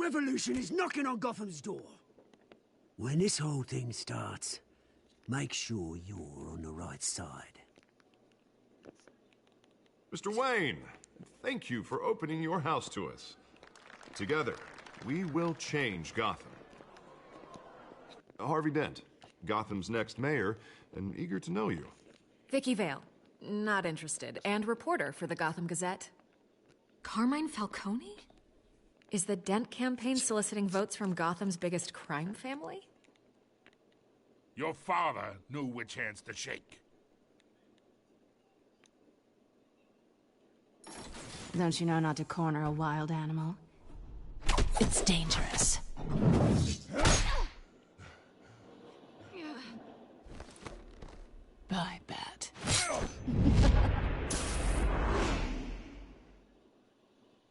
revolution is knocking on Gotham's door. When this whole thing starts, make sure you're on the right side. Mr. Wayne, thank you for opening your house to us. Together, we will change Gotham. Harvey Dent, Gotham's next mayor, and eager to know you. Vicky Vale, not interested, and reporter for the Gotham Gazette. Carmine Falcone? Is the Dent campaign soliciting votes from Gotham's biggest crime family? Your father knew which hands to shake. Don't you know not to corner a wild animal? It's dangerous. Bye, Bat.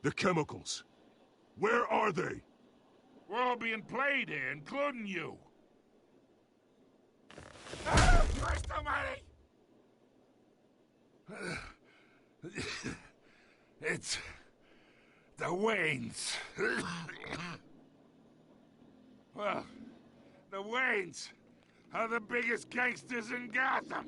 The chemicals. Where are they? We're all being played here, including you. Christ almighty! It's the Waynes. Well, the Waynes are the biggest gangsters in Gotham.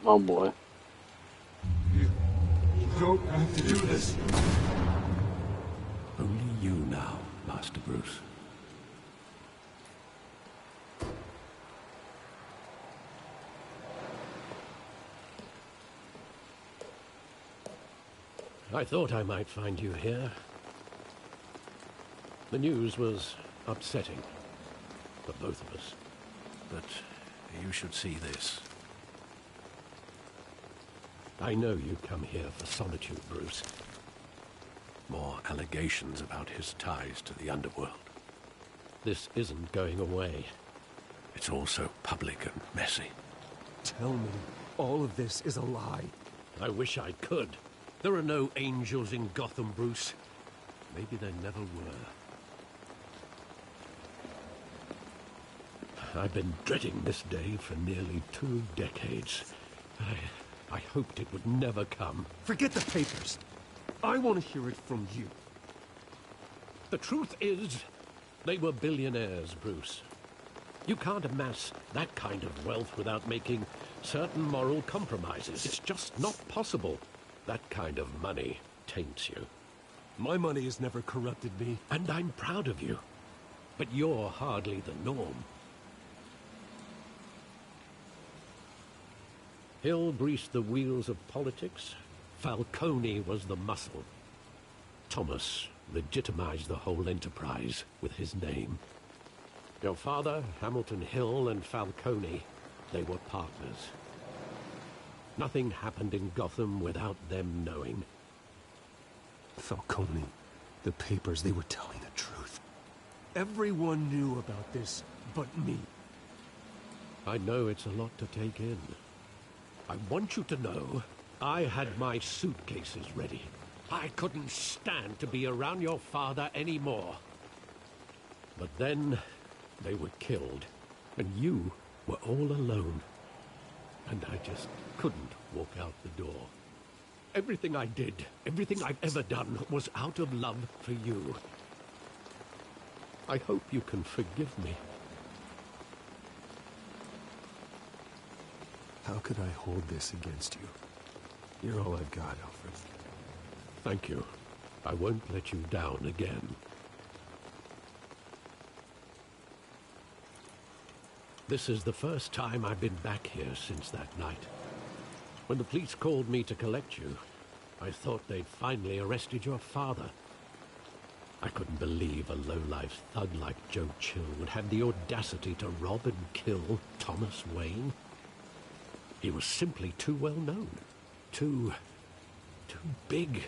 Oh boy. You don't have to do this. Only you now, Master Bruce. I thought I might find you here. The news was upsetting for both of us. But you should see this. I know you come here for solitude, Bruce. More allegations about his ties to the underworld. This isn't going away. It's all so public and messy. Tell me, all of this is a lie. I wish I could. There are no angels in Gotham, Bruce. Maybe there never were. I've been dreading this day for nearly 2 decades. I hoped it would never come. Forget the papers. I want to hear it from you. The truth is, they were billionaires, Bruce. You can't amass that kind of wealth without making certain moral compromises. It's just not possible. That kind of money taints you. My money has never corrupted me. And I'm proud of you. But you're hardly the norm. Hill greased the wheels of politics. Falcone was the muscle. Thomas legitimized the whole enterprise with his name. Your father, Hamilton Hill, and Falcone, they were partners. Nothing happened in Gotham without them knowing. Falcone, the papers, they were telling the truth. Everyone knew about this but me. I know it's a lot to take in. I want you to know, I had my suitcases ready. I couldn't stand to be around your father anymore. But then, they were killed, and you were all alone. And I just couldn't walk out the door. Everything I did, everything I've ever done, was out of love for you. I hope you can forgive me. How could I hold this against you? You're all I've got, Alfred. Thank you. I won't let you down again. This is the first time I've been back here since that night. When the police called me to collect you, I thought they'd finally arrested your father. I couldn't believe a low-life thug like Joe Chill would have the audacity to rob and kill Thomas Wayne. He was simply too well known. Too big.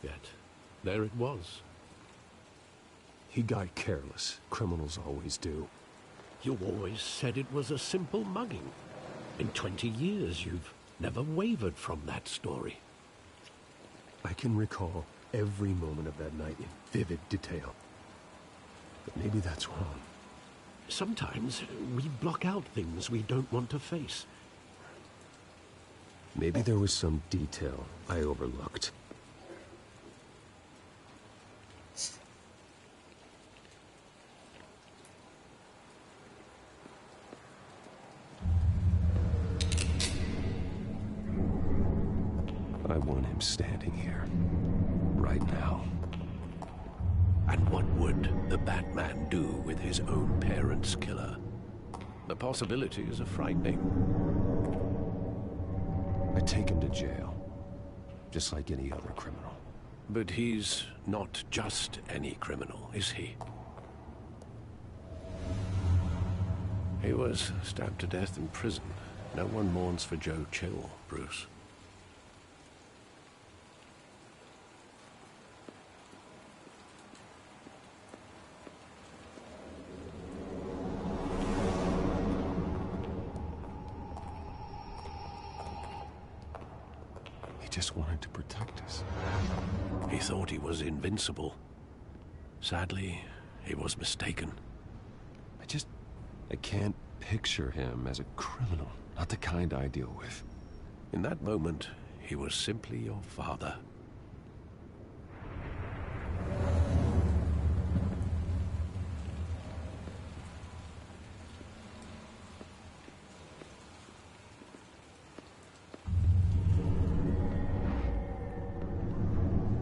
Yet, there it was. He got careless. Criminals always do. You always said it was a simple mugging. In 20 years, you've never wavered from that story. I can recall every moment of that night in vivid detail. But maybe that's wrong. Sometimes we block out things we don't want to face. Maybe there was some detail I overlooked. I want him standing here, right now. And what would the Batman do with his own parents' killer? The possibilities are frightening. I'd take him to jail, just like any other criminal. But he's not just any criminal, is he? He was stabbed to death in prison. No one mourns for Joe Chill, Bruce. He just wanted to protect us. He thought he was invincible. Sadly, he was mistaken. I can't picture him as a criminal. Not the kind I deal with. In that moment, he was simply your father.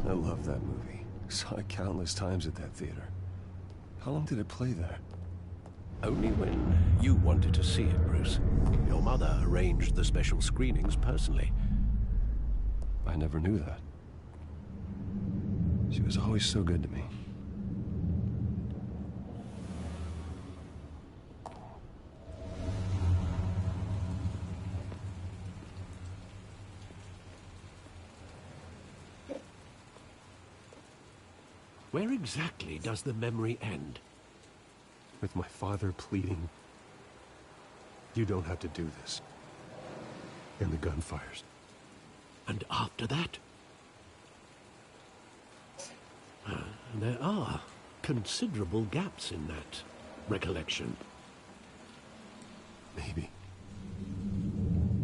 I love that movie. Saw it countless times at that theater. How long did it play there? Only when you wanted to see it, Bruce. Your mother arranged the special screenings personally. I never knew that. She was always so good to me. Where exactly does the memory end? With my father pleading, "You don't have to do this." And the gun fires. And after that? There are considerable gaps in that recollection. Maybe.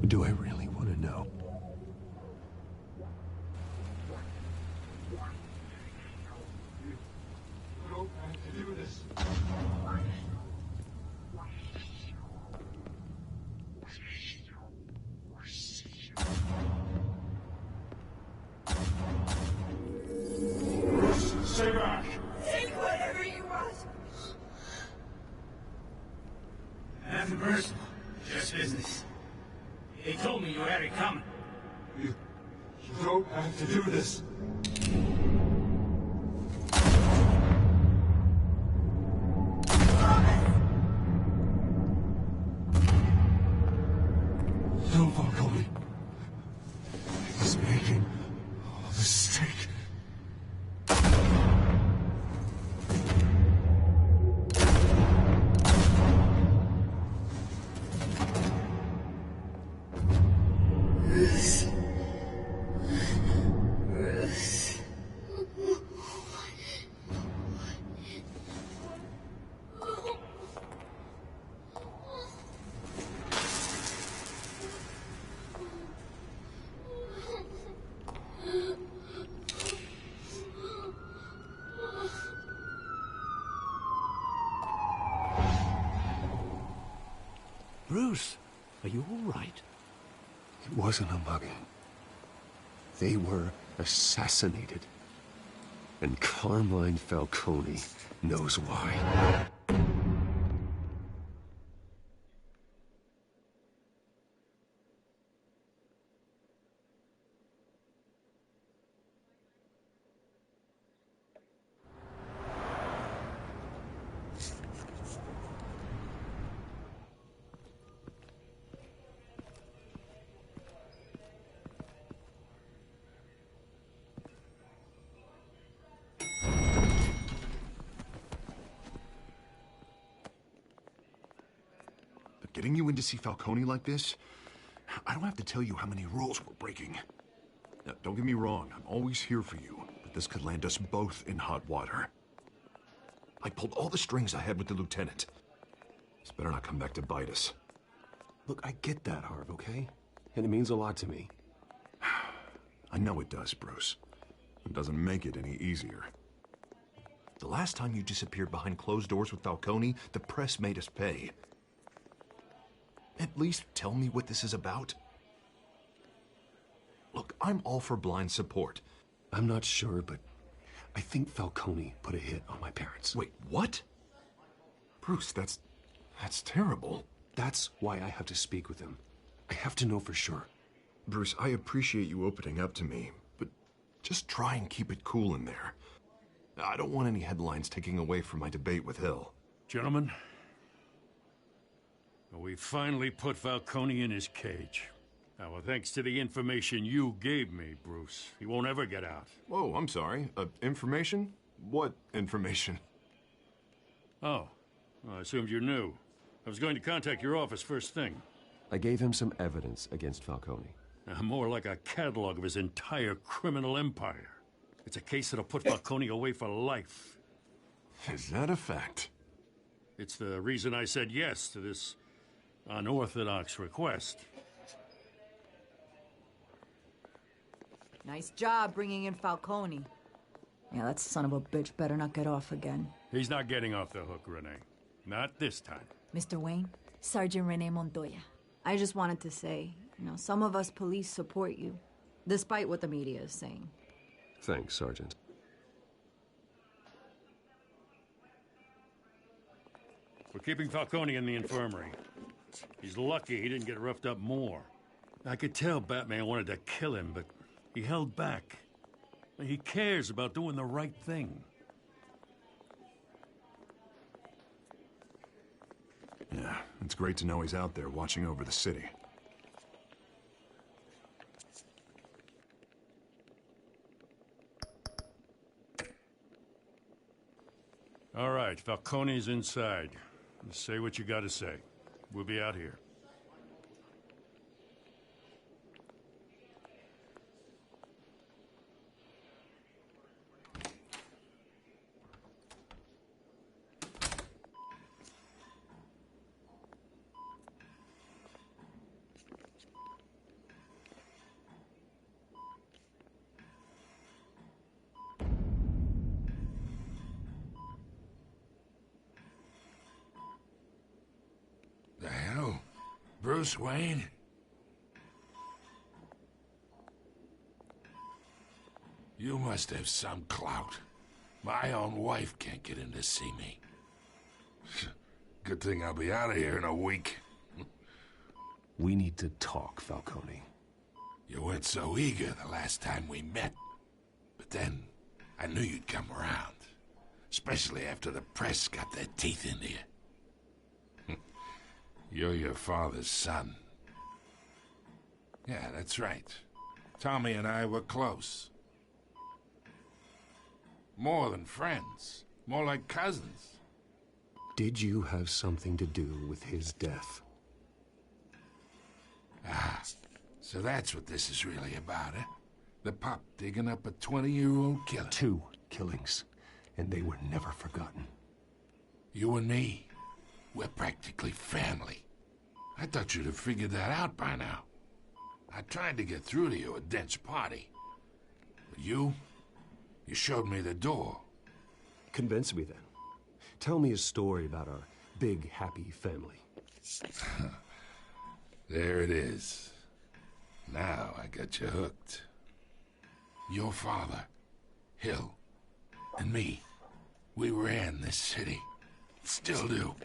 Do I really want to know? You don't have to do this. Stay back! Take whatever you want! Nothing personal, just business. They told me you had it coming. You don't have to do this. Don't follow me. He's making a mistake. Bruce, are you all right? It wasn't a mugging. They were assassinated. And Carmine Falcone knows why. getting you in to see Falcone like this, I don't have to tell you how many rules we're breaking. Now, don't get me wrong, I'm always here for you, but this could land us both in hot water. I pulled all the strings I had with the lieutenant. This better not come back to bite us. Look, I get that, Harv, okay? And it means a lot to me. I know it does, Bruce. It doesn't make it any easier. The last time you disappeared behind closed doors with Falcone, the press made us pay. At least tell me what this is about. Look, I'm all for blind support. I'm not sure, but I think Falcone put a hit on my parents. Wait, what? Bruce, that's terrible. That's why I have to speak with him. I have to know for sure. Bruce, I appreciate you opening up to me, but just try and keep it cool in there. I don't want any headlines taking away from my debate with Hill. Gentlemen, we finally put Falcone in his cage. Now, well, thanks to the information you gave me, Bruce, he won't ever get out. Whoa, I'm sorry. Information? What information? Oh, well, I assumed you knew. I was going to contact your office first thing. I gave him some evidence against Falcone. More like a catalog of his entire criminal empire. It's a case that'll put Falcone away for life. Is that a fact? It's the reason I said yes to this unorthodox request. Nice job bringing in Falcone. Yeah, that son of a bitch better not get off again. He's not getting off the hook, Renee. Not this time. Mr. Wayne, Sergeant Renee Montoya. I just wanted to say, some of us police support you, despite what the media is saying. Thanks, Sergeant. We're keeping Falcone in the infirmary. He's lucky he didn't get roughed up more. I could tell Batman wanted to kill him, but he held back. He cares about doing the right thing. Yeah, it's great to know he's out there watching over the city. All right, Falcone's inside. Say what you gotta say. We'll be out here. The hell? Bruce Wayne? You must have some clout. My own wife can't get in to see me. Good thing I'll be out of here in a week. We need to talk, Falcone. You weren't so eager the last time we met. But then, I knew you'd come around. Especially after the press got their teeth into you. You're your father's son. Yeah, that's right. Tommy and I were close. More than friends. More like cousins. Did you have something to do with his death? Ah, so that's what this is really about, eh? The pup digging up a 20-year-old killer. 2 killings, and they were never forgotten. You and me, we're practically family. I thought you'd have figured that out by now. I tried to get through to you at Dent's party. But you showed me the door. Convince me then. Tell me a story about our big, happy family. There it is. Now I got you hooked. Your father, Hill, and me, we ran this city. Still do.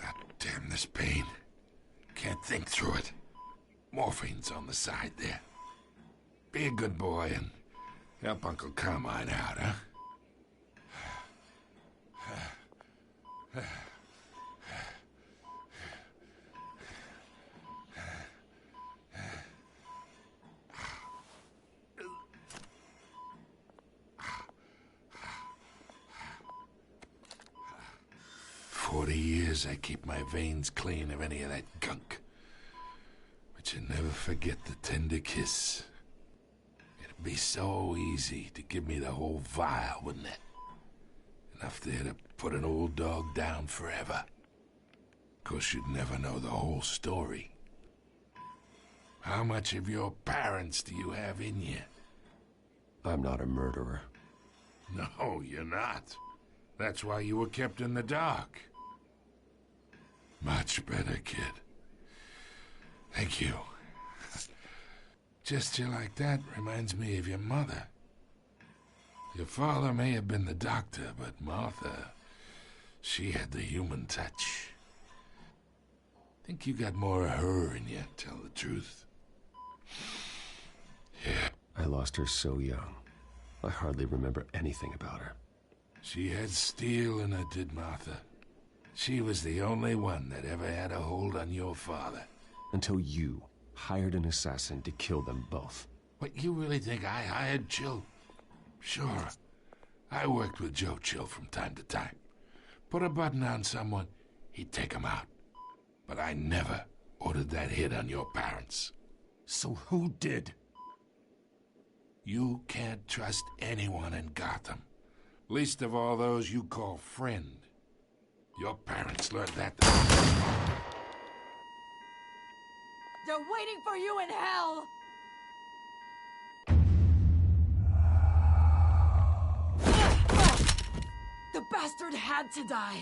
God damn this pain. Can't think through it. Morphine's on the side there. Be a good boy and help Uncle Carmine out, huh? 40 years I keep my veins clean of any of that gunk. But you never forget the tender kiss. It'd be so easy to give me the whole vial, wouldn't it? Enough there to put an old dog down forever. Of course, you'd never know the whole story. How much of your parents do you have in you? I'm not a murderer. No, you're not. That's why you were kept in the dark. Much better, kid. Thank you. Gesture like that reminds me of your mother. Your father may have been the doctor, but Martha, she had the human touch. Think you got more of her in you, tell the truth. Yeah. I lost her so young. I hardly remember anything about her. She had steel in her, did Martha. She was the only one that ever had a hold on your father. Until you hired an assassin to kill them both. What, you really think I hired Chill? Sure. I worked with Joe Chill from time to time. Put a button on someone, he'd take him out. But I never ordered that hit on your parents. So who did? You can't trust anyone in Gotham. Least of all those you call friend. Your parents learned that. They're waiting for you in hell! The bastard had to die!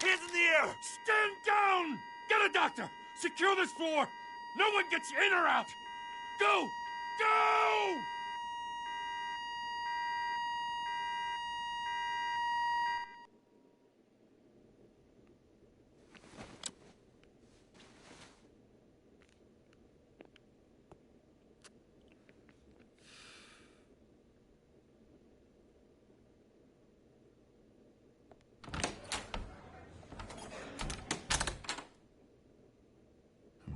Hands in the air! Stand down! Get a doctor! Secure this floor! No one gets in or out! Go! Go!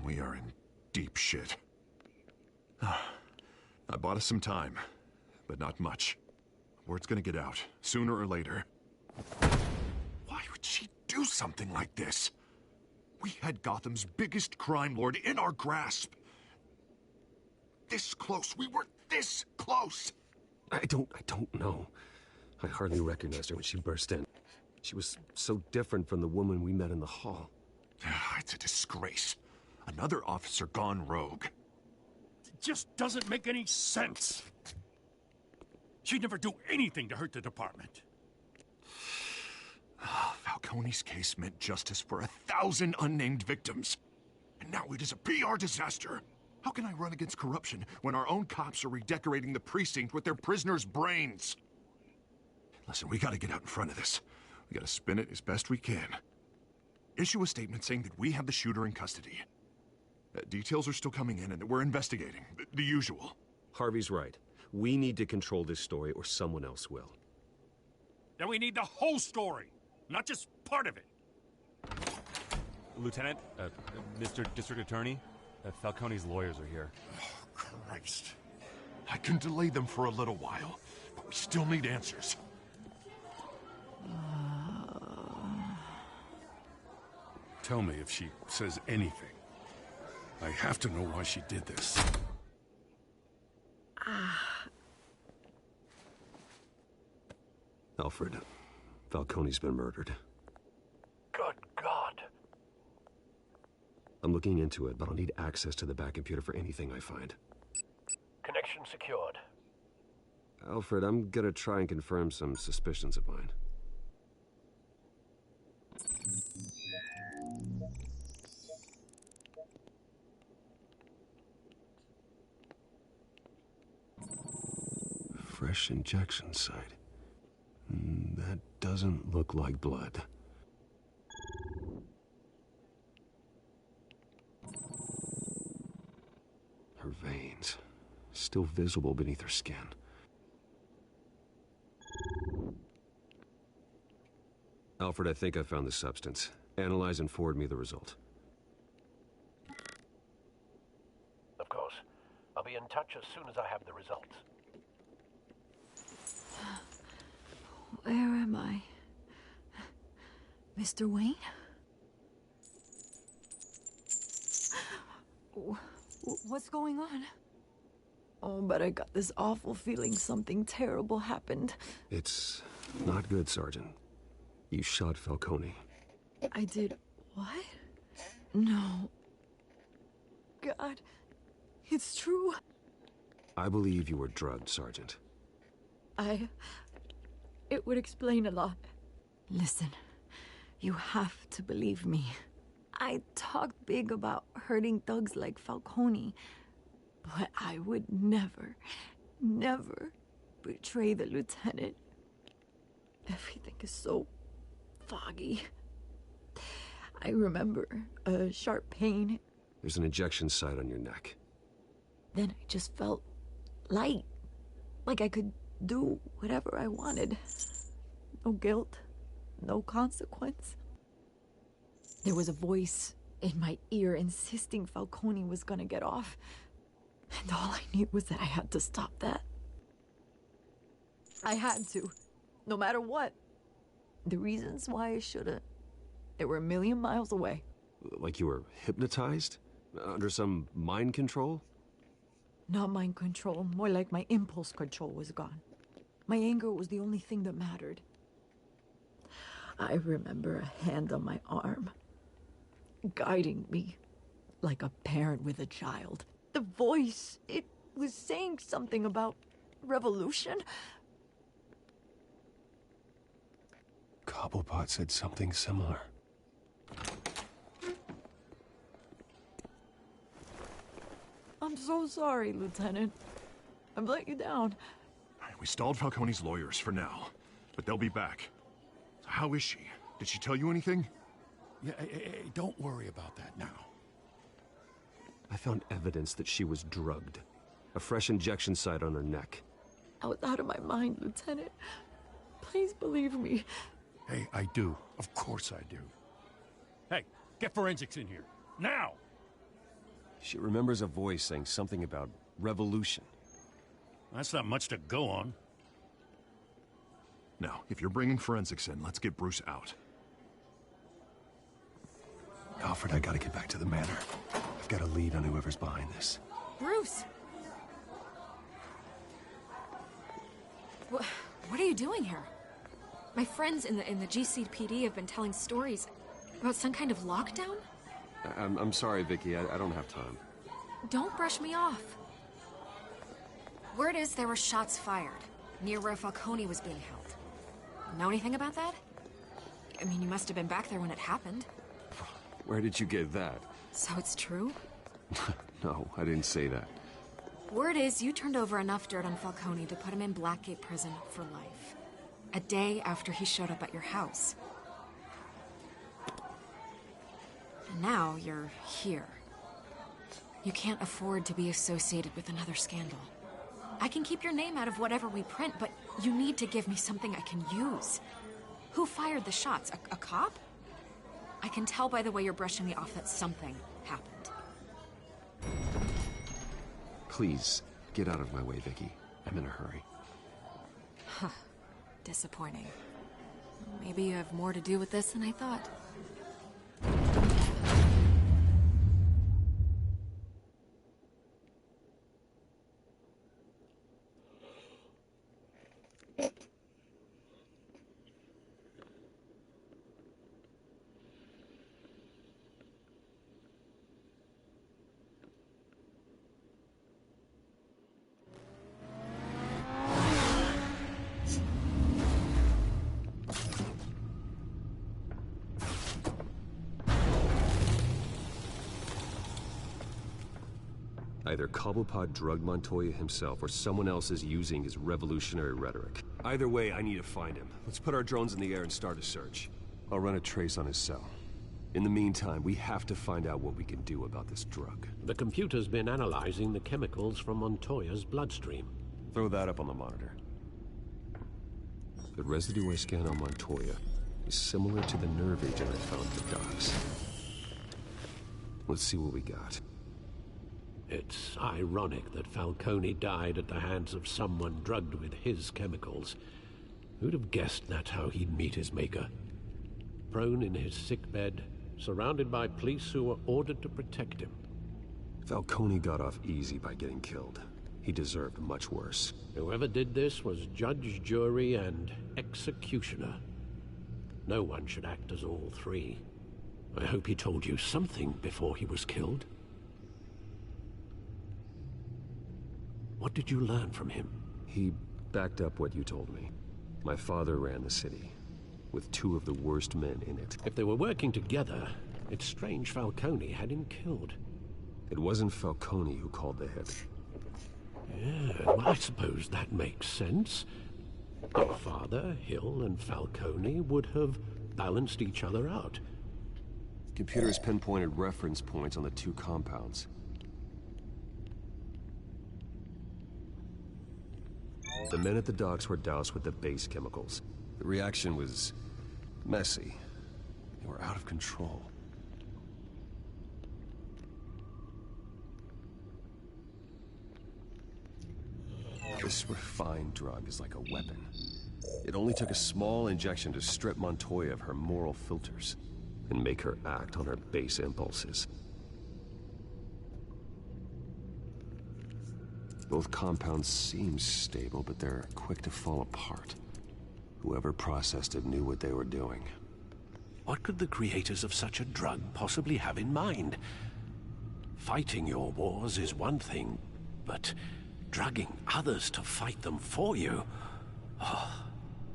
We are in deep shit. I bought us some time, but not much. Word's gonna get out, sooner or later. Why would she do something like this? We had Gotham's biggest crime lord in our grasp. This close. We were this close. I don't know. I hardly recognized her when she burst in. She was so different from the woman we met in the hall. It's a disgrace. Another officer gone rogue. It just doesn't make any sense. She'd never do anything to hurt the department. Falcone's case meant justice for 1,000 unnamed victims. And now it is a PR disaster. How can I run against corruption when our own cops are redecorating the precinct with their prisoners' brains? Listen, we gotta get out in front of this. We gotta spin it as best we can. Issue a statement saying that we have the shooter in custody. Details are still coming in and that we're investigating. The usual. Harvey's right. We need to control this story or someone else will. Then we need the whole story, not just part of it. Lieutenant, Mr. District Attorney, Falcone's lawyers are here. Oh, Christ. I can delay them for a little while, but we still need answers. Tell me if she says anything. I have to know why she did this. Alfred, Falcone's been murdered. Good God. I'm looking into it, but I'll need access to the back computer for anything I find. Connection secured. Alfred, I'm gonna try and confirm some suspicions of mine. Fresh injection site. That doesn't look like blood. Her veins, still visible beneath her skin. Alfred, I think I found the substance. Analyze and forward me the result. Of course. I'll be in touch as soon as I have the results. I? Mr. Wayne? What's going on? Oh, but I got this awful feeling something terrible happened. It's not good, Sergeant. You shot Falcone. I did what? No. God, it's true. I believe you were drugged, Sergeant. It would explain a lot. Listen, you have to believe me. I talked big about hurting thugs like Falcone, but I would never, never betray the lieutenant. Everything is so foggy. I remember a sharp pain. There's an injection site on your neck. Then I just felt light, like I could do whatever I wanted. No guilt, no consequence. There was a voice in my ear insisting Falcone was gonna get off. And all I knew was that I had to stop that. I had to, no matter what. The reasons why I shouldn't, they were a million miles away. Like you were hypnotized? Under some mind control? Not mind control, more like my impulse control was gone. My anger was the only thing that mattered. I remember a hand on my arm, guiding me like a parent with a child. The voice, it was saying something about revolution. Cobblepot said something similar. I'm so sorry, Lieutenant. I've let you down. We stalled Falcone's lawyers for now, but they'll be back. So how is she? Did she tell you anything? Yeah, hey, don't worry about that now. I found evidence that she was drugged. A fresh injection site on her neck. I was out of my mind, Lieutenant. Please believe me. Hey, I do. Of course I do. Hey, get forensics in here. Now! She remembers a voice saying something about revolution. That's not much to go on. Now, if you're bringing forensics in, let's get Bruce out. Alfred, I gotta get back to the manor. I've got a lead on whoever's behind this. Bruce! What are you doing here? My friends in the GCPD have been telling stories about some kind of lockdown? I'm sorry, Vicky. I don't have time. Don't brush me off. Word is there were shots fired near where Falcone was being held. Know anything about that? I mean, you must have been back there when it happened. Where did you get that? So it's true? No, I didn't say that. Word is you turned over enough dirt on Falcone to put him in Blackgate Prison for life. A day after he showed up at your house. And now you're here. You can't afford to be associated with another scandal. I can keep your name out of whatever we print, but you need to give me something I can use. Who fired the shots? A cop? I can tell by the way you're brushing me off that something happened. Please, get out of my way, Vicky. I'm in a hurry. Huh. Disappointing. Maybe you have more to do with this than I thought. Either Cobblepot drugged Montoya himself, or someone else is using his revolutionary rhetoric. Either way, I need to find him. Let's put our drones in the air and start a search. I'll run a trace on his cell. In the meantime, we have to find out what we can do about this drug. The computer's been analyzing the chemicals from Montoya's bloodstream. Throw that up on the monitor. The residue I scan on Montoya is similar to the nerve agent I found at the docks. Let's see what we got. It's ironic that Falcone died at the hands of someone drugged with his chemicals. Who'd have guessed that's how he'd meet his maker? Prone in his sickbed, surrounded by police who were ordered to protect him. Falcone got off easy by getting killed. He deserved much worse. Whoever did this was judge, jury, and executioner. No one should act as all three. I hope he told you something before he was killed. What did you learn from him? He backed up what you told me. My father ran the city, with 2 of the worst men in it. If they were working together, it's strange Falcone had him killed. It wasn't Falcone who called the hit. Yeah, well, I suppose that makes sense. Your father, Hill, and Falcone would have balanced each other out. Computers pinpointed reference points on the 2 compounds. The men at the docks were doused with the base chemicals. The reaction was messy. They were out of control. This refined drug is like a weapon. It only took a small injection to strip Montoya of her moral filters and make her act on her base impulses. Both compounds seem stable, but they're quick to fall apart. Whoever processed it knew what they were doing. What could the creators of such a drug possibly have in mind? Fighting your wars is one thing, but drugging others to fight them for you? Oh.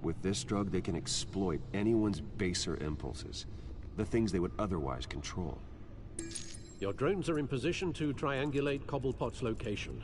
With this drug, they can exploit anyone's baser impulses, the things they would otherwise control. Your drones are in position to triangulate Cobblepot's location.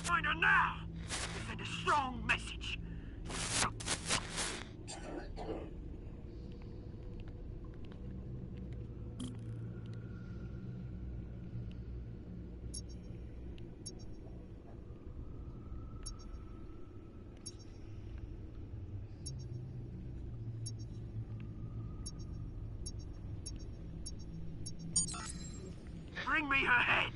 Find her now! Send a strong message. Bring me her head!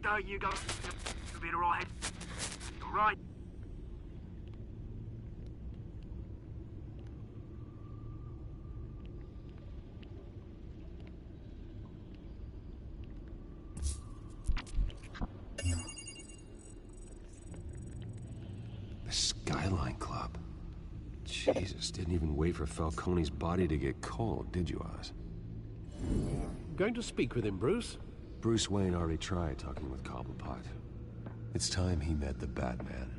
There you go. You'll be all right. All right. The Skyline Club. Jesus, didn't even wait for Falcone's body to get cold, did you, Oz? Going to speak with him, Bruce? Bruce Wayne already tried talking with Cobblepot. It's time he met the Batman.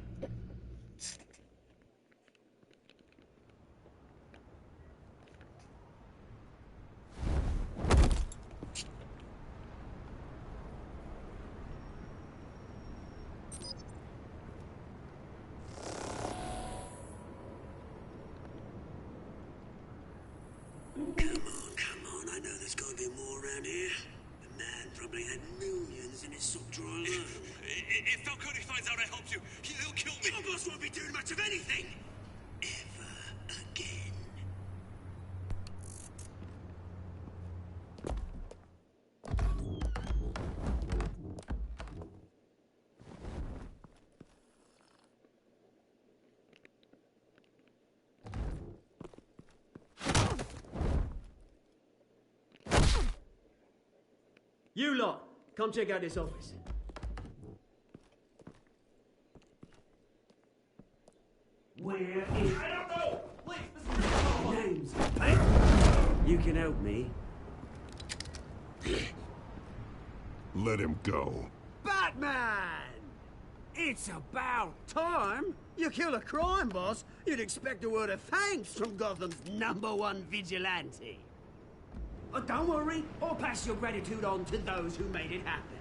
Come on, I know there's gotta be more around here. Probably had millions in his sock drawer alone. If Falcone finds out I helped you, he'll kill me. Your boss won't be doing much of anything. Ever again. You lot, come check out this office. Where is... I don't know! Please, this is names? You can help me. Let him go. Batman! It's about time. You kill a crime boss, you'd expect a word of thanks from Gotham's #1 vigilante. Don't worry, I'll pass your gratitude on to those who made it happen.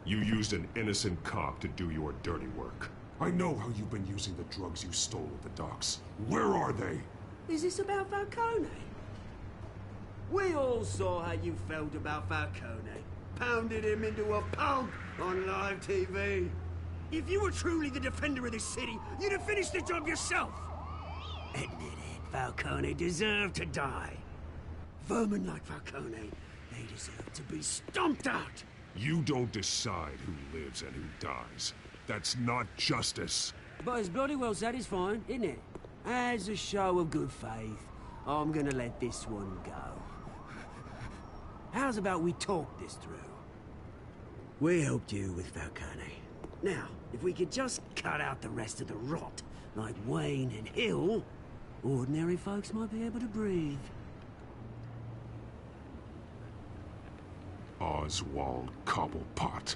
You used an innocent cop to do your dirty work. I know how you've been using the drugs you stole at the docks. Where are they? Is this about Falcone? We all saw how you felt about Falcone. Pounded him into a pulp on live TV. If you were truly the defender of this city, you'd have finished the job yourself. Admit it, Falcone deserved to die. Vermin like Falcone, they deserve to be stomped out. You don't decide who lives and who dies. That's not justice. But it's bloody well satisfying, isn't it? As a show of good faith, I'm gonna let this one go. How's about we talk this through? We helped you with Falcone. Now, if we could just cut out the rest of the rot, like Wayne and Hill, ordinary folks might be able to breathe. Oswald Cobblepot.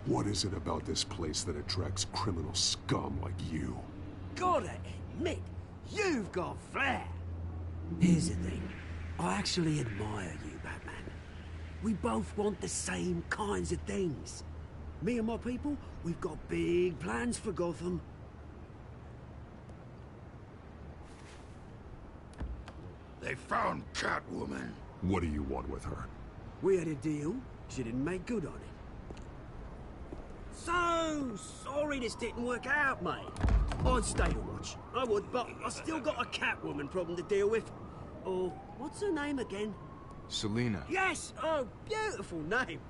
What is it about this place that attracts criminal scum like you? Gotta admit, you've got flair. Here's the thing. I actually admire you, Batman. We both want the same kinds of things. Me and my people, we've got big plans for Gotham. They found Catwoman. What do you want with her? We had a deal. She didn't make good on it. So sorry this didn't work out, mate. I'd stay to watch. I would, but I still got a Catwoman problem to deal with. Oh, what's her name again? Selina. Yes! Oh, beautiful name.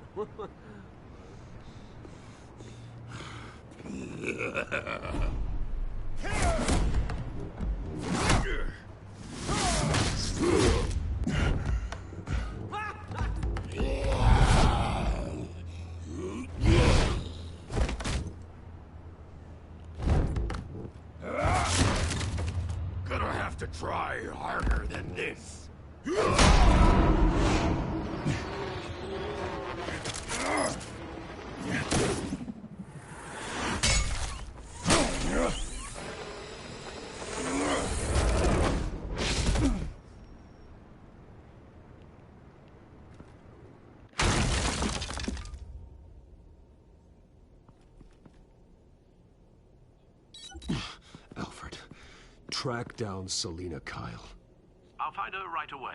Gonna have to try harder than this. Alfred, track down Selina Kyle. I'll find her right away.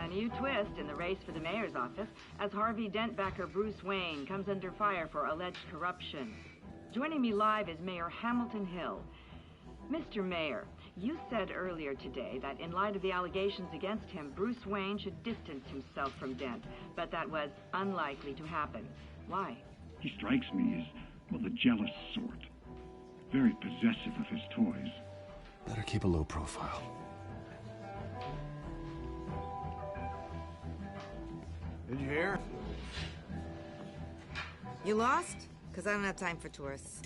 A new twist in the race for the mayor's office as Harvey Dent backer Bruce Wayne comes under fire for alleged corruption. Joining me live is Mayor Hamilton Hill. Mr. Mayor, you said earlier today that in light of the allegations against him, Bruce Wayne should distance himself from Dent, but that was unlikely to happen. Why? He strikes me as, well, the jealous sort. Very possessive of his toys. Better keep a low profile. Did you hear? You lost? Because I don't have time for tourists.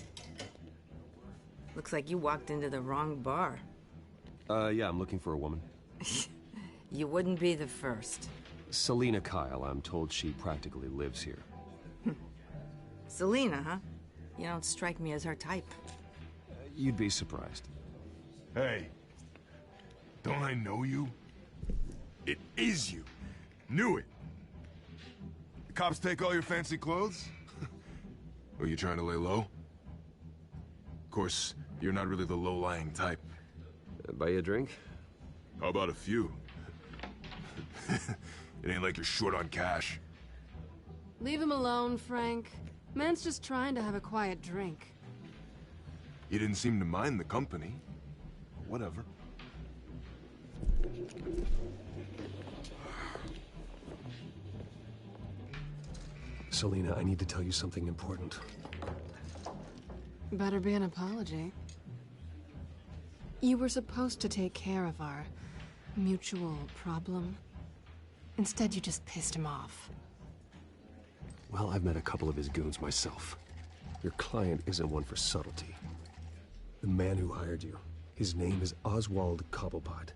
Looks like you walked into the wrong bar. Yeah, I'm looking for a woman. You wouldn't be the first. Selina Kyle, I'm told she practically lives here. Selina, huh? You don't strike me as her type. You'd be surprised. Hey, don't I know you? It is you. Knew it. Cops take all your fancy clothes? Are you trying to lay low? Of course, you're not really the low-lying type. Buy you a drink? How about a few? It ain't like you're short on cash. Leave him alone, Frank. Man's just trying to have a quiet drink. You didn't seem to mind the company. Whatever. Selina, I need to tell you something important. Better be an apology. You were supposed to take care of our mutual problem. Instead, you just pissed him off. Well, I've met a couple of his goons myself. Your client isn't one for subtlety. The man who hired you, his name is Oswald Cobblepot.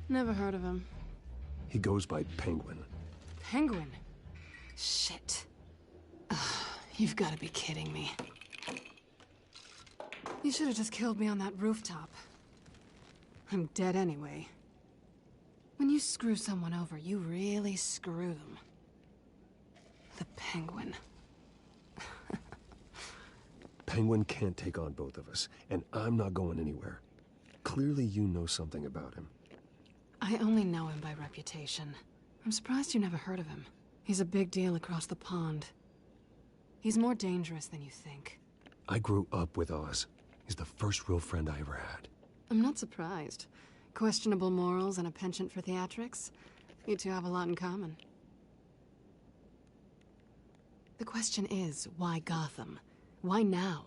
Never heard of him. He goes by Penguin. Penguin? Shit. Ugh, you've got to be kidding me. You should have just killed me on that rooftop. I'm dead anyway. When you screw someone over, you really screw them. The Penguin. Penguin can't take on both of us, and I'm not going anywhere. Clearly you know something about him. I only know him by reputation. I'm surprised you never heard of him. He's a big deal across the pond. He's more dangerous than you think. I grew up with Oz. He's the first real friend I ever had. I'm not surprised. Questionable morals and a penchant for theatrics. You two have a lot in common. The question is, why Gotham? Why now?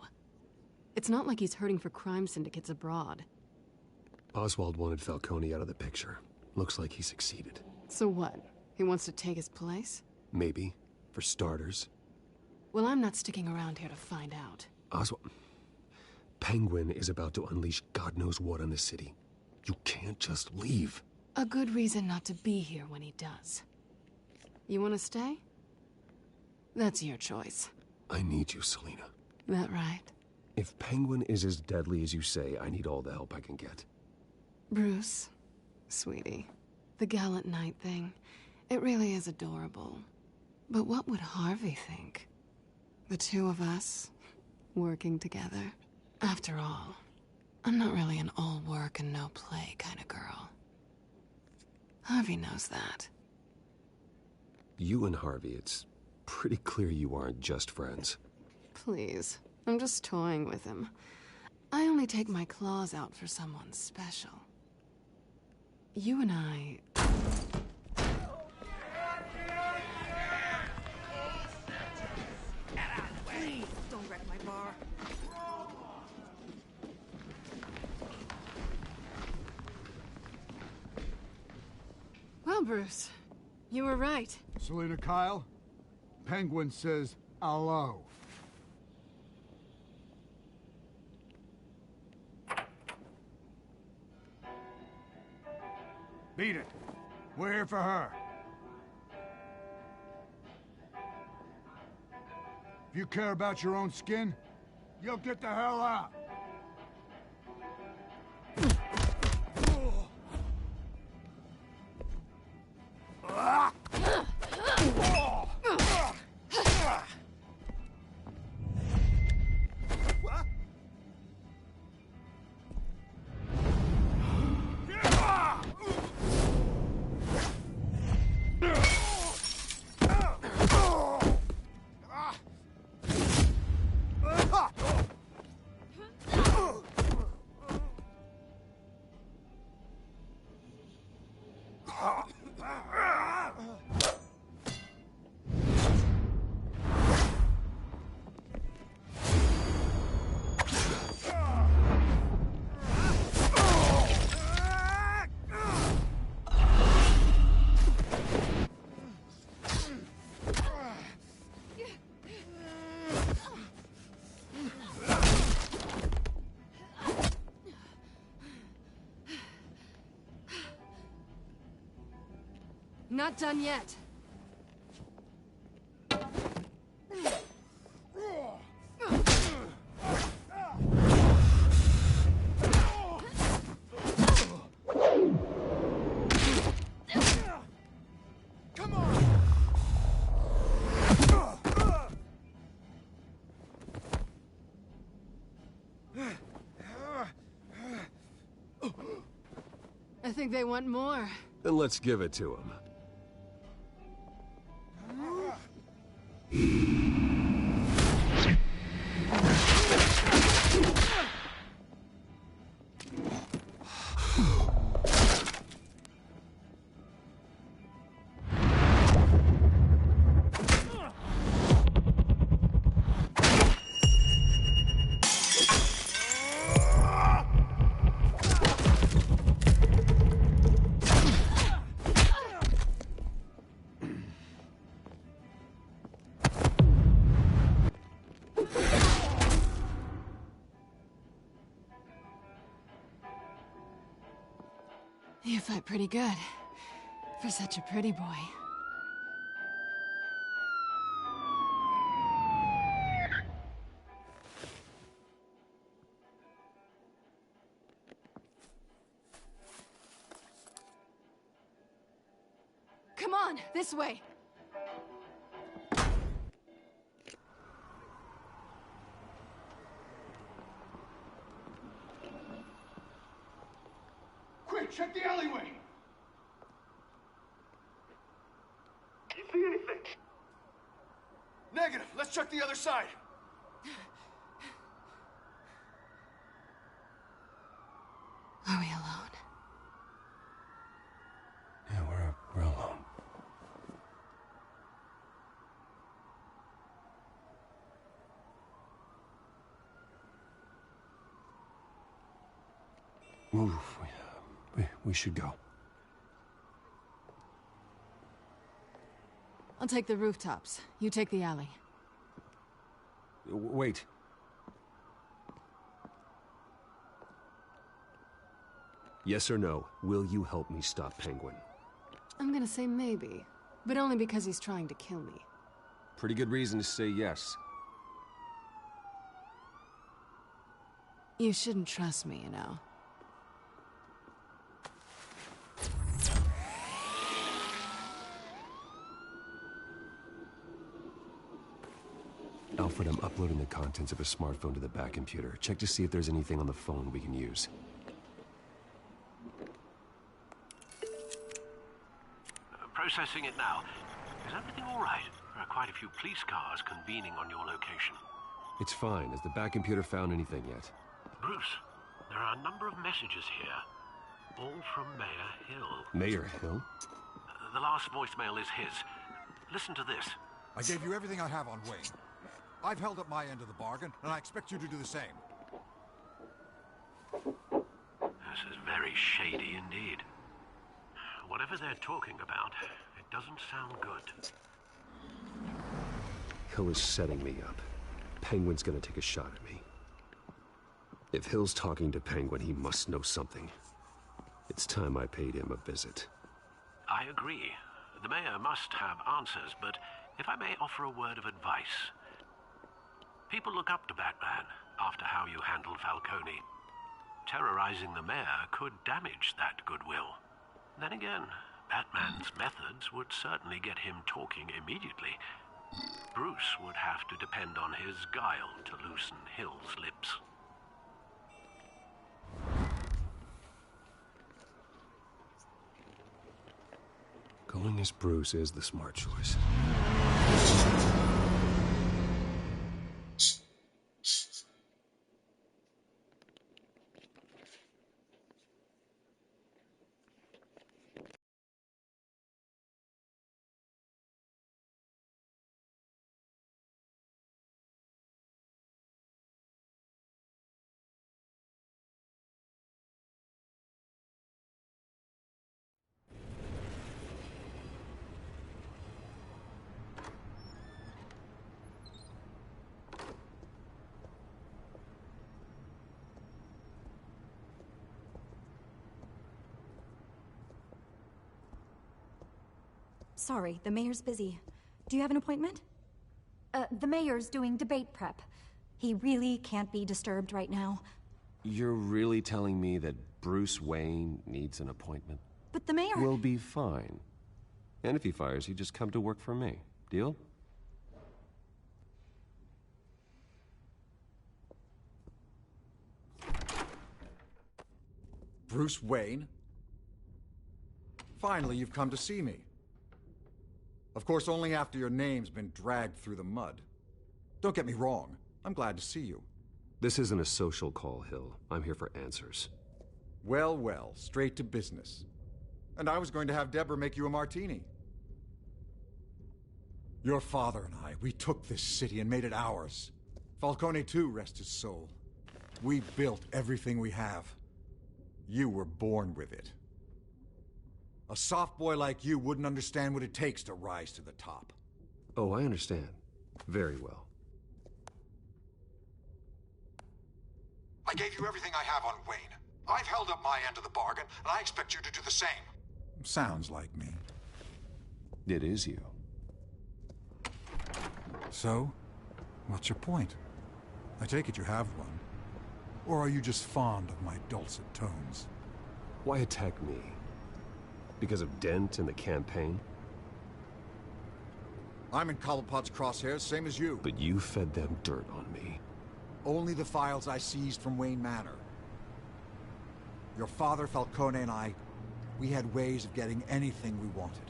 It's not like he's hurting for crime syndicates abroad. Oswald wanted Falcone out of the picture. Looks like he succeeded. So what? He wants to take his place? Maybe. For starters. Well, I'm not sticking around here to find out. Oswald... Penguin is about to unleash God knows what on the city. You can't just leave. A good reason not to be here when he does. You want to stay? That's your choice. I need you, Selina. That right? If Penguin is as deadly as you say, I need all the help I can get. Bruce, sweetie, the gallant knight thing, it really is adorable. But what would Harvey think? The two of us, working together. After all, I'm not really an all work and no play kind of girl. Harvey knows that. You and Harvey, it's pretty clear you aren't just friends. Please, I'm just toying with him. I only take my claws out for someone special. You and I... Please, don't wreck my bar. Well, Bruce, you were right. Selina Kyle, Penguin says hello. Beat it. We're here for her. If you care about your own skin, you'll get the hell out. Not done yet. I think they want more. Then let's give it to them. You fight pretty good. For such a pretty boy. Come on, this way. Quick, check the alleyway! Do you see anything? Negative. Let's check the other side. Are we alone? Yeah, we're alone. Move. We should go. I'll take the rooftops. You take the alley. Wait. Yes or no, will you help me stop Penguin? I'm gonna say maybe, but only because he's trying to kill me. Pretty good reason to say yes. You shouldn't trust me, you know. Alfred, I'm uploading the contents of a smartphone to the back computer. Check to see if there's anything on the phone we can use. Processing it now. Is everything all right? There are quite a few police cars convening on your location. It's fine. Has the back computer found anything yet? Bruce, there are a number of messages here. All from Mayor Hill. Mayor Hill? The last voicemail is his. Listen to this. I gave you everything I have on Wayne. I've held up my end of the bargain, and I expect you to do the same. This is very shady indeed. Whatever they're talking about, it doesn't sound good. Hill is setting me up. Penguin's gonna take a shot at me. If Hill's talking to Penguin, he must know something. It's time I paid him a visit. I agree. The mayor must have answers, but if I may offer a word of advice. People look up to Batman after how you handled Falcone. Terrorizing the mayor could damage that goodwill. Then again, Batman's methods would certainly get him talking immediately. Bruce would have to depend on his guile to loosen Hill's lips. Going as Bruce is the smart choice. Sorry, the mayor's busy. Do you have an appointment? The mayor's doing debate prep. He really can't be disturbed right now. You're really telling me that Bruce Wayne needs an appointment? But the mayor... We'll be fine. And if he fires you, just come to work for me. Deal? Bruce Wayne? Finally, you've come to see me. Of course, only after your name's been dragged through the mud. Don't get me wrong. I'm glad to see you. This isn't a social call, Hill. I'm here for answers. Well, well, straight to business. And I was going to have Deborah make you a martini. Your father and I, we took this city and made it ours. Falcone too, rest his soul. We built everything we have. You were born with it. A soft boy like you wouldn't understand what it takes to rise to the top. Oh, I understand. Very well. I gave you everything I have on Wayne. I've held up my end of the bargain, and I expect you to do the same. Sounds like me. It is you. So, what's your point? I take it you have one. Or are you just fond of my dulcet tones? Why attack me? Because of Dent and the campaign? I'm in Cobblepot's crosshairs, same as you. But you fed them dirt on me. Only the files I seized from Wayne Manor. Your father, Falcone, and I, we had ways of getting anything we wanted.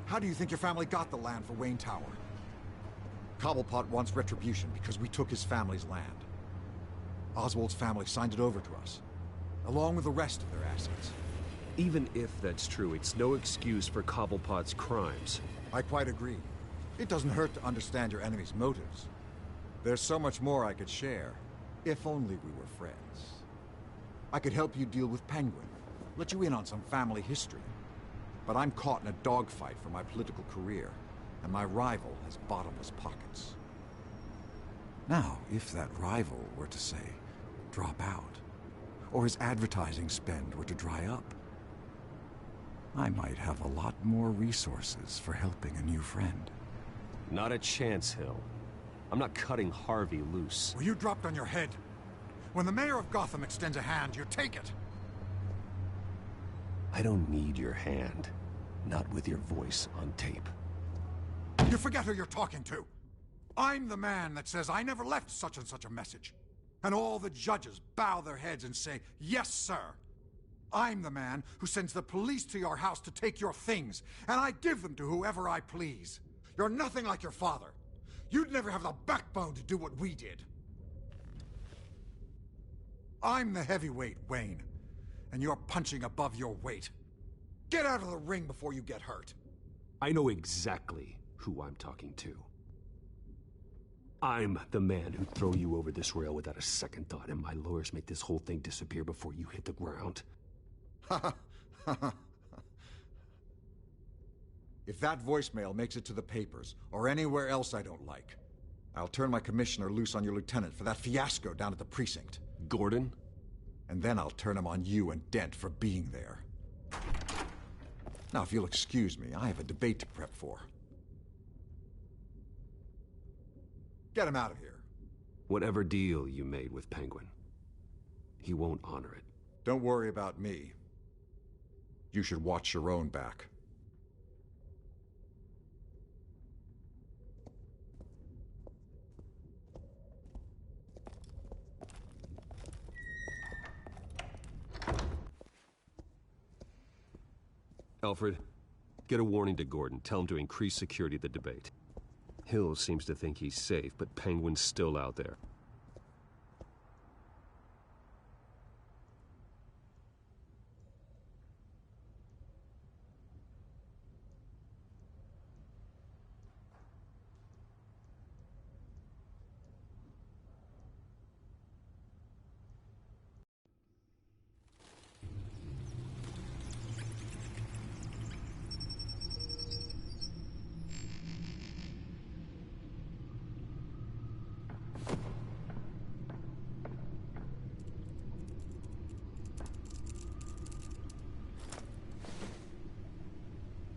How do you think your family got the land for Wayne Tower? Cobblepot wants retribution because we took his family's land. Oswald's family signed it over to us, along with the rest of their assets. Even if that's true, it's no excuse for Cobblepot's crimes. I quite agree. It doesn't hurt to understand your enemy's motives. There's so much more I could share, if only we were friends. I could help you deal with Penguin, let you in on some family history. But I'm caught in a dogfight for my political career, and my rival has bottomless pockets. Now, if that rival were to say, drop out, or his advertising spend were to dry up, I might have a lot more resources for helping a new friend. Not a chance, Hill. I'm not cutting Harvey loose. Well, you dropped on your head. When the mayor of Gotham extends a hand, you take it. I don't need your hand. Not with your voice on tape. You forget who you're talking to. I'm the man that says I never left such and such a message. And all the judges bow their heads and say, yes, sir. I'm the man who sends the police to your house to take your things, and I give them to whoever I please. You're nothing like your father. You'd never have the backbone to do what we did. I'm the heavyweight, Wayne, and you're punching above your weight. Get out of the ring before you get hurt. I know exactly who I'm talking to. I'm the man who'd throw you over this rail without a second thought, and my lawyers make this whole thing disappear before you hit the ground. If that voicemail makes it to the papers, or anywhere else I don't like, I'll turn my commissioner loose on your lieutenant for that fiasco down at the precinct. Gordon? And then I'll turn him on you and Dent for being there. Now, if you'll excuse me, I have a debate to prep for. Get him out of here. Whatever deal you made with Penguin, he won't honor it. Don't worry about me. You should watch your own back. Alfred, get a warning to Gordon. Tell him to increase security at the debate. Hill seems to think he's safe, but Penguin's still out there.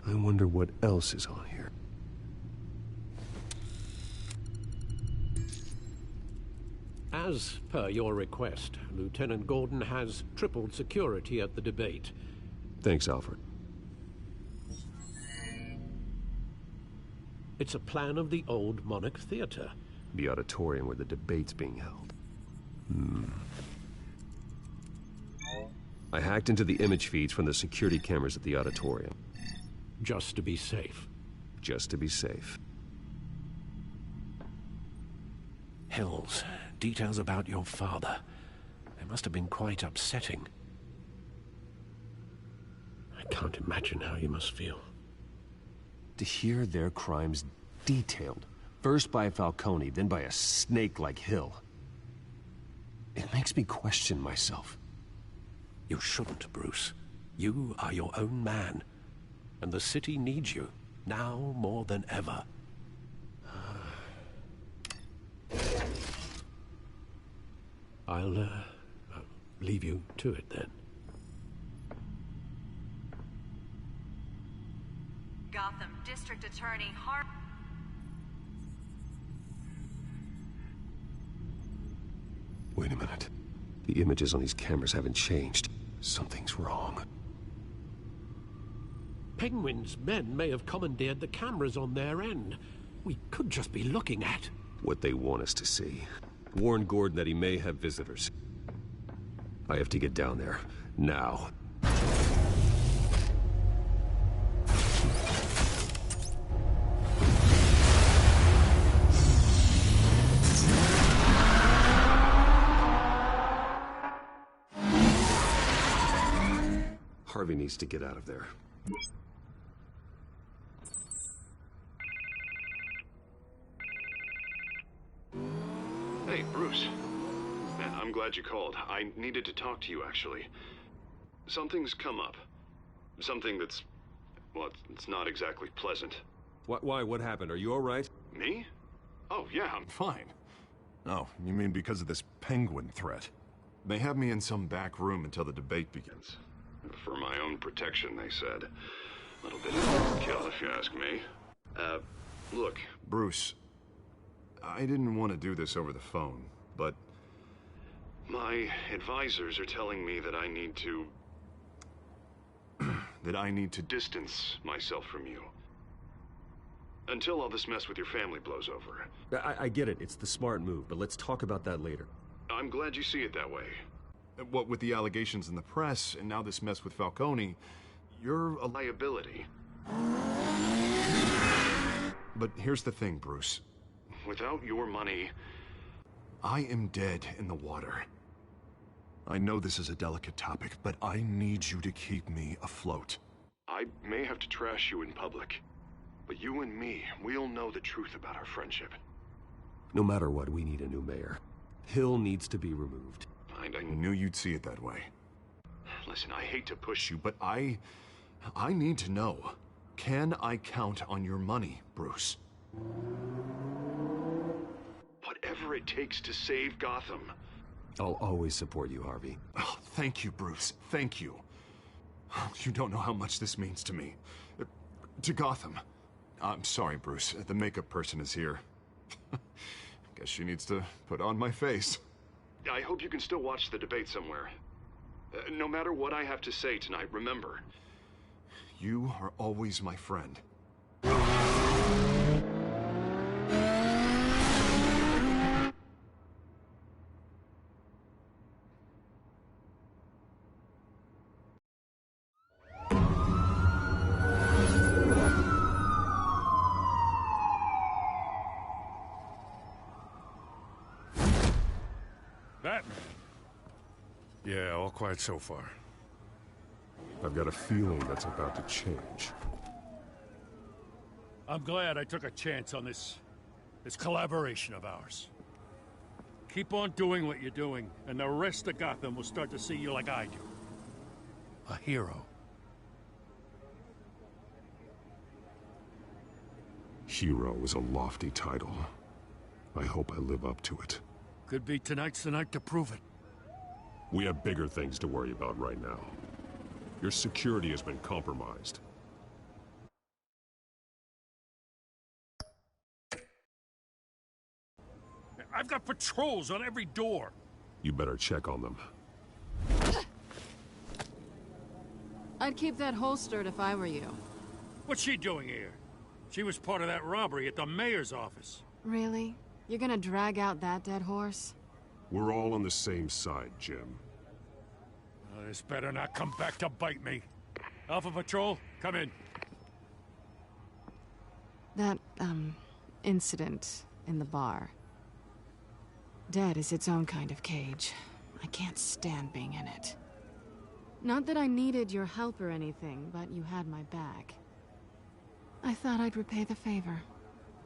I wonder what else is on here. As per your request, Lieutenant Gordon has tripled security at the debate. Thanks, Alfred. It's a plan of the old Monarch Theater. The auditorium where the debate's being held. I hacked into the image feeds from the security cameras at the auditorium. Just to be safe. Just to be safe. Hills, details about your father. They must have been quite upsetting. I can't imagine how you must feel. To hear their crimes detailed, first by Falcone, then by a snake like Hill. It makes me question myself. You shouldn't, Bruce. You are your own man. And the city needs you, now more than ever. I'll leave you to it then. Gotham District Attorney Wait a minute. The images on these cameras haven't changed. Something's wrong. Penguin's men may have commandeered the cameras on their end. We could just be looking at What they want us to see. Warn Gordon that he may have visitors. I have to get down there. Now. Harvey needs to get out of there. Hey, Bruce. Man, I'm glad you called. I needed to talk to you, actually. Something's come up. Something that's... well, it's not exactly pleasant. Why? What happened? Are you all right? Me? Oh, yeah, I'm fine. Oh, you mean because of this Penguin threat? They have me in some back room until the debate begins. For my own protection, they said. A little bit of overkill, if you ask me. Look, Bruce, I didn't want to do this over the phone, but my advisors are telling me that I need to... that I need to distance myself from you. Until all this mess with your family blows over. I get it. It's the smart move, but let's talk about that later. I'm glad you see it that way. What with the allegations in the press, and now this mess with Falcone, you're a liability. But here's the thing, Bruce. Without your money, I am dead in the water. I know this is a delicate topic, but I need you to keep me afloat. I may have to trash you in public, but you and me, we'll know the truth about our friendship. No matter what, we need a new mayor. Hill needs to be removed. I knew you'd see it that way. Listen, I hate to push you, but I need to know. Can I count on your money, Bruce? Whatever it takes to save Gotham. I'll always support you, Harvey. Oh, thank you, Bruce. Thank you. You don't know how much this means to me. To Gotham. I'm sorry, Bruce. The makeup person is here. Guess she needs to put on my face. I hope you can still watch the debate somewhere. No matter what I have to say tonight, remember, you are always my friend. Batman. Yeah, all quiet so far. I've got a feeling that's about to change. I'm glad I took a chance on this collaboration of ours. Keep on doing what you're doing, and the rest of Gotham will start to see you like I do. A hero. Hero is a lofty title. I hope I live up to it. Could be tonight's the night to prove it. We have bigger things to worry about right now. Your security has been compromised. I've got patrols on every door. You better check on them. I'd keep that holstered if I were you. What's she doing here? She was part of that robbery at the mayor's office. Really? You're gonna drag out that dead horse? We're all on the same side, Jim. This better not come back to bite me. Alpha Patrol, come in. That, incident in the bar. Dead is its own kind of cage. I can't stand being in it. Not that I needed your help or anything, but you had my back. I thought I'd repay the favor.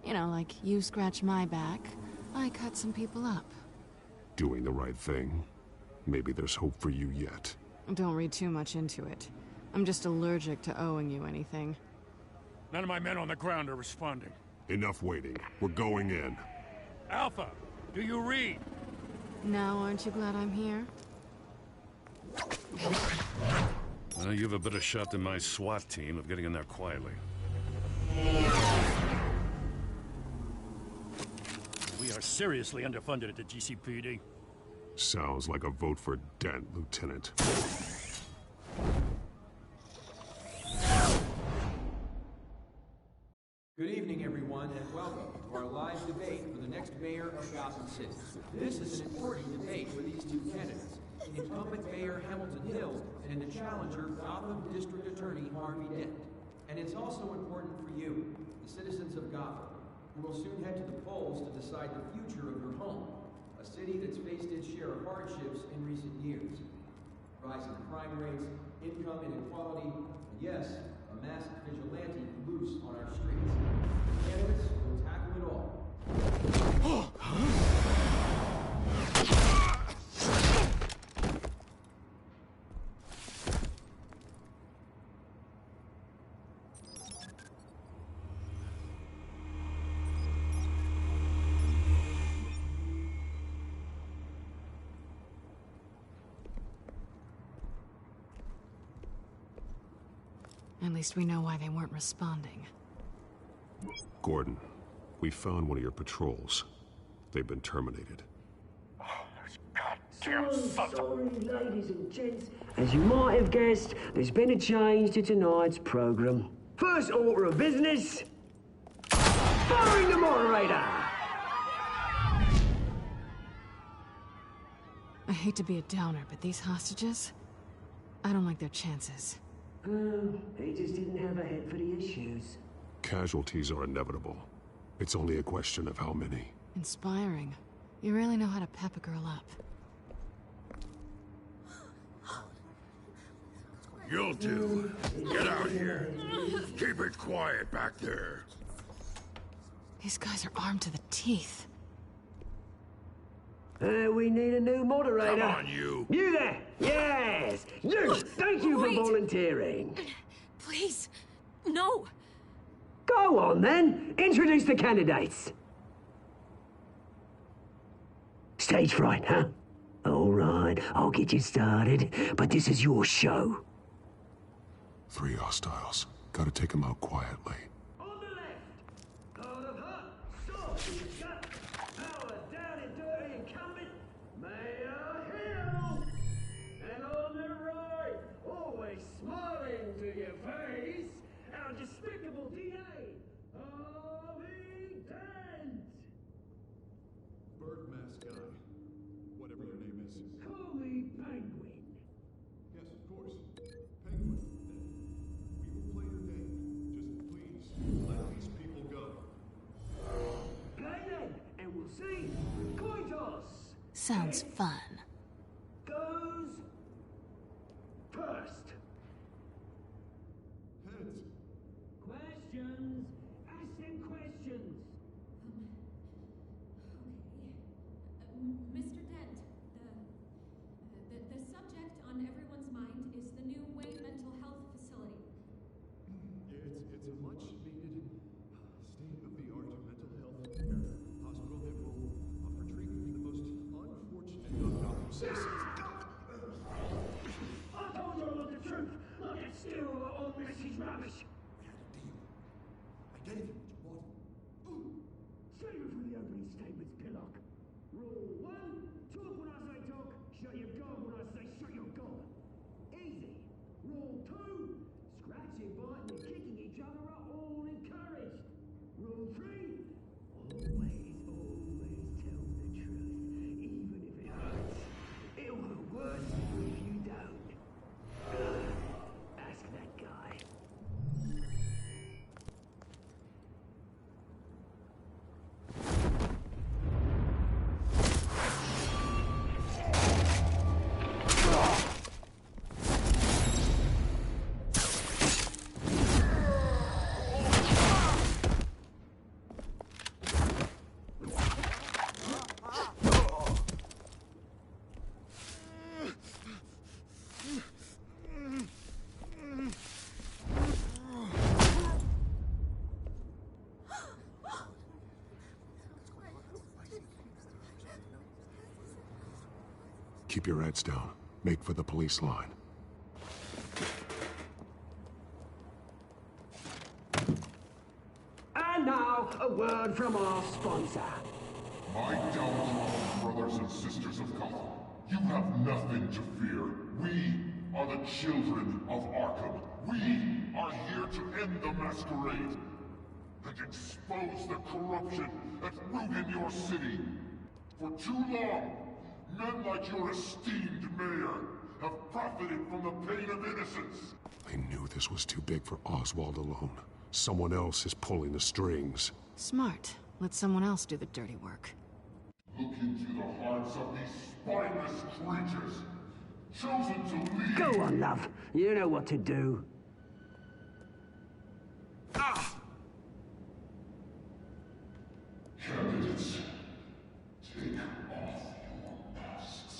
You know, like you scratch my back, I cut some people up. Doing the right thing. Maybe there's hope for you yet. Don't read too much into it. I'm just allergic to owing you anything. None of my men on the ground are responding. Enough waiting. We're going in. Alpha, do you read? Now, aren't you glad I'm here? Well, you have a better shot than my SWAT team of getting in there quietly. We are seriously underfunded at the GCPD. Sounds like a vote for Dent, Lieutenant. Good evening, everyone, and welcome to our live debate for the next mayor of Gotham City. This is an important debate for these two candidates, incumbent Mayor Hamilton Hill and the challenger Gotham District Attorney Harvey Dent. And it's also important for you, the citizens of Gotham, who will soon head to the polls to decide the future of your home, a city that's faced its share of hardships in recent years. Rising crime rates, income inequality, and yes, a masked vigilante loose on our streets. Candidates will tackle it all. At least we know why they weren't responding. Gordon, we found one of your patrols. They've been terminated. Sorry, ladies and gents. As you might have guessed, there's been a change to tonight's program. First order of business, firing the moderator! I hate to be a downer, but these hostages, I don't like their chances. He just didn't have a head for the issues. Casualties are inevitable. It's only a question of how many. Inspiring. You really know how to pep a girl up. You'll do. Get out here. Keep it quiet back there. These guys are armed to the teeth. We need a new moderator. Come on, you. You there! Yes! You! Thank you for volunteering. Please, no. Go on, then. Introduce the candidates. Stage fright, huh? All right, I'll get you started, but this is your show. 3 hostiles. Gotta take them out quietly. On the left, Heart of Hut, soft in the gut, power down and dirty incumbent, Mayor Hill. And on the right, always smiling to your face, our despicable DA, Harvey Dent. Bird mask guy. Whatever your name is. Call me Penguin. Yes, of course. Penguin. We will play your game. Just please, let these people go. Play then, and we'll see. Coin toss. Sounds fun. Goes first. Heads. Questions. Ask them questions. Mr. Dent, the subject on everyone's mind is the new Wayne Mental Health Facility. It's a much-needed state-of-the-art mental health care hospital that will offer treatment for the most unfortunate of Gotham citizens. I told you all the truth. Look at still all this is rubbish. I gave you what you wanted. Save it for the opening statements, Pillock. Rule 1, talk when I say talk, shut your gob when I say shut your gob. Easy. Rule 2, scratching, biting, and kicking each other are all encouraged. Rule 3, always tell the truth, even if it hurts. It'll hurt worse if you don't. Keep your heads down. Make for the police line. And now, a word from our sponsor. My downtrodden brothers and sisters of Gotham, you have nothing to fear. We are the children of Arkham. We are here to end the masquerade and expose the corruption that root in your city. For too long, men like your esteemed mayor have profited from the pain of innocence. I knew this was too big for Oswald alone. Someone else is pulling the strings. Smart. Let someone else do the dirty work. Look into the hearts of these spineless creatures, chosen to lead. Go on, love. You know what to do. Candidates, take off your masks.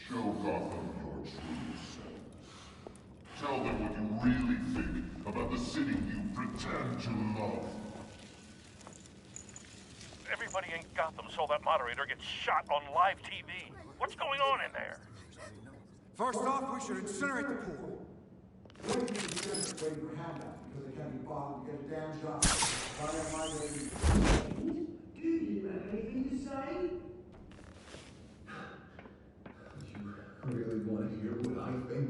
Show Gotham your true self. Tell them what you really think about the city you pretend to love. Everybody in Gotham saw that moderator get shot on live TV. What's going on in there? First off, we should incinerate the pool. Waiting for your handout because they can't be bothered to get a damn job. Do you have anything to say? You really want to hear what I think?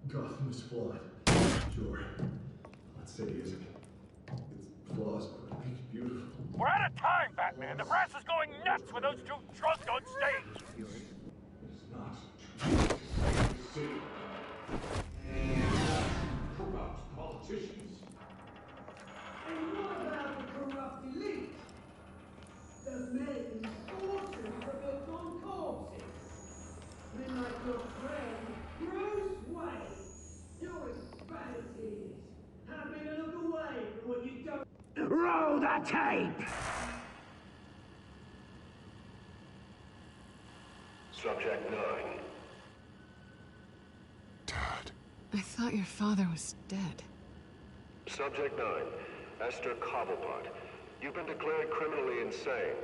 Gotham is flawed. Sure. Let's say it isn't. Its flaws are what makes it beautiful. We're out of time, Batman. The press is going nuts with those two drunks on stage. It's not. Corrupt politicians. And what about the corrupt elite? The men fortunes are built on corpses. Men like your friend, Bruce Wayne. You're as bad as he is. Happy to look away from what you don't. Roll the tape! Subject 9. I thought your father was dead. Subject 9. Esther Cobblepot. You've been declared criminally insane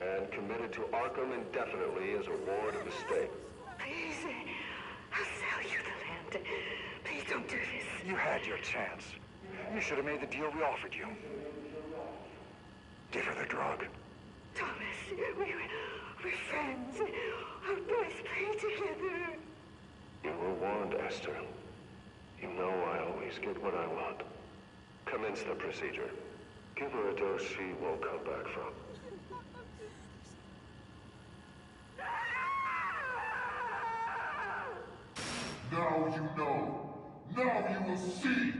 and committed to Arkham indefinitely as a ward of the state. Please, I'll sell you the land. Please don't do this. You had your chance. You should have made the deal we offered you. Give her the drug. Thomas, we're friends. Our boys play together. You were warned, Esther. You know I always get what I want. Commence the procedure. Give her a dose she won't come back from. Now you know. Now you will see.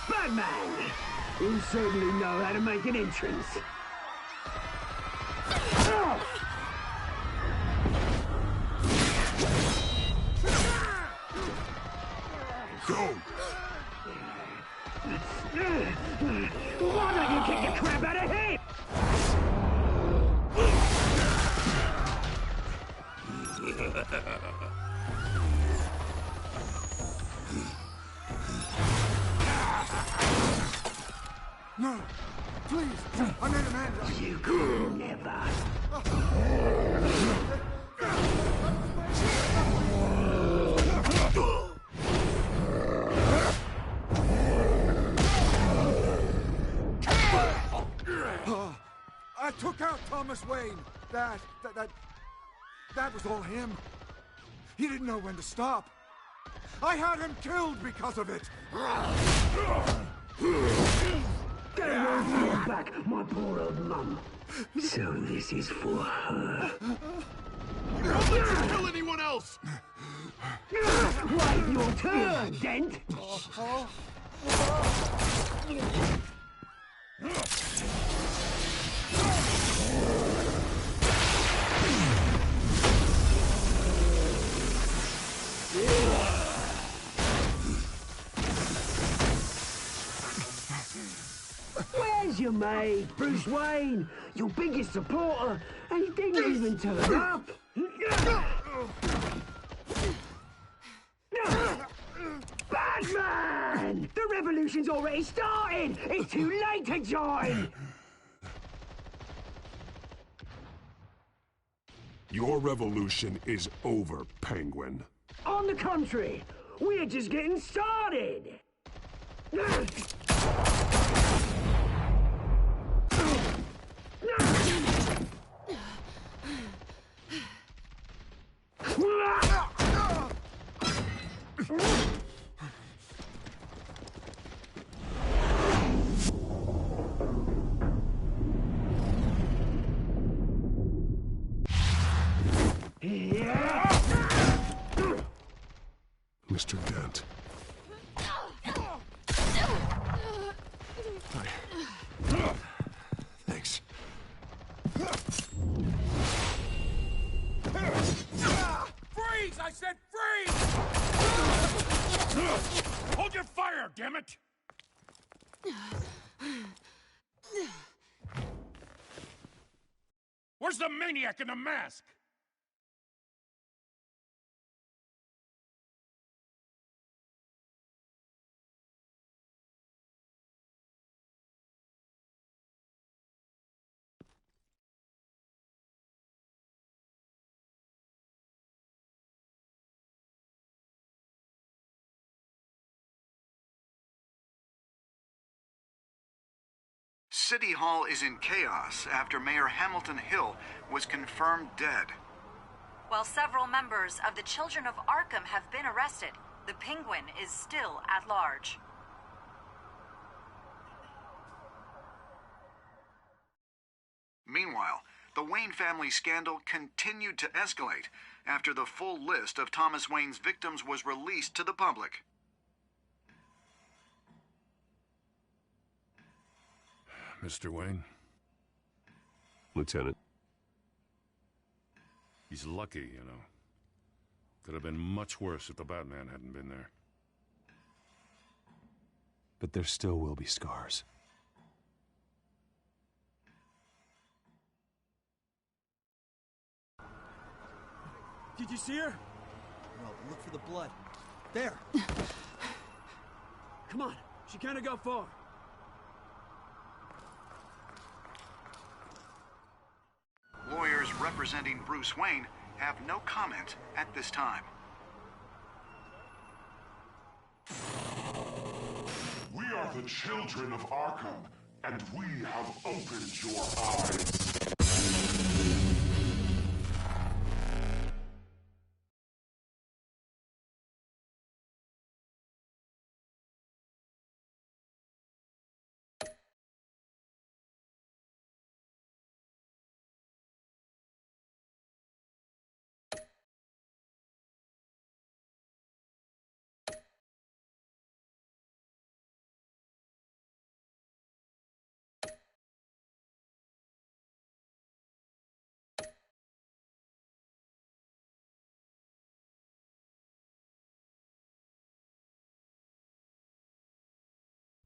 Batman! You certainly know how to make an entrance. Go! Why don't you kick the crap out of him? No! Please! I'm in Amanda! You could never. I took out Thomas Wayne. That was all him. He didn't know when to stop. I had him killed because of it. Get her back, my poor old mum. So this is for her. Don't let you kill anyone else! Wait your turn, Dent! you, mate. Bruce Wayne, your biggest supporter, and he didn't even turn up. Batman! The revolution's already started! It's too late to join! Your revolution is over, Penguin. On the contrary, we're just getting started! Mr. Dent. Thanks. Freeze! I said freeze! Hold your fire, damn it! Where's the maniac in the mask? City Hall is in chaos after Mayor Hamilton Hill was confirmed dead. While several members of the Children of Arkham have been arrested, the Penguin is still at large. Meanwhile, the Wayne family scandal continued to escalate after the full list of Thomas Wayne's victims was released to the public. Mr. Wayne? Lieutenant. He's lucky, you know. Could have been much worse if the Batman hadn't been there. But there still will be scars. Did you see her? No, look for the blood. There! Come on, she can't have got far. Lawyers representing Bruce Wayne have no comment at this time. We are the children of Arkham, and we have opened your eyes.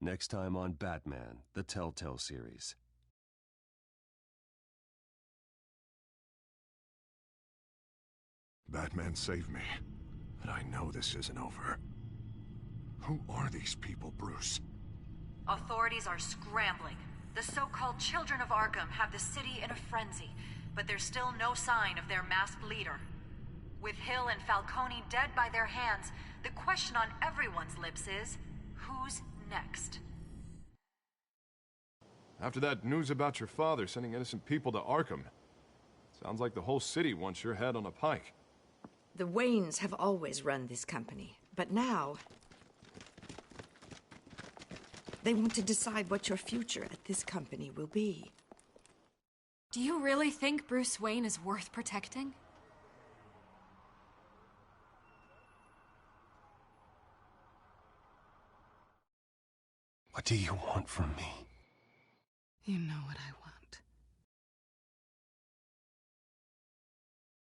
Next time on Batman, the Telltale series. Batman saved me, but I know this isn't over. Who are these people, Bruce? Authorities are scrambling. The so-called Children of Arkham have the city in a frenzy, but there's still no sign of their masked leader. With Hill and Falcone dead by their hands, the question on everyone's lips is, who's next? After that news about your father sending innocent people to Arkham, sounds like the whole city wants your head on a pike. The Waynes have always run this company, but now they want to decide what your future at this company will be. Do you really think Bruce Wayne is worth protecting? What do you want from me? You know what I want.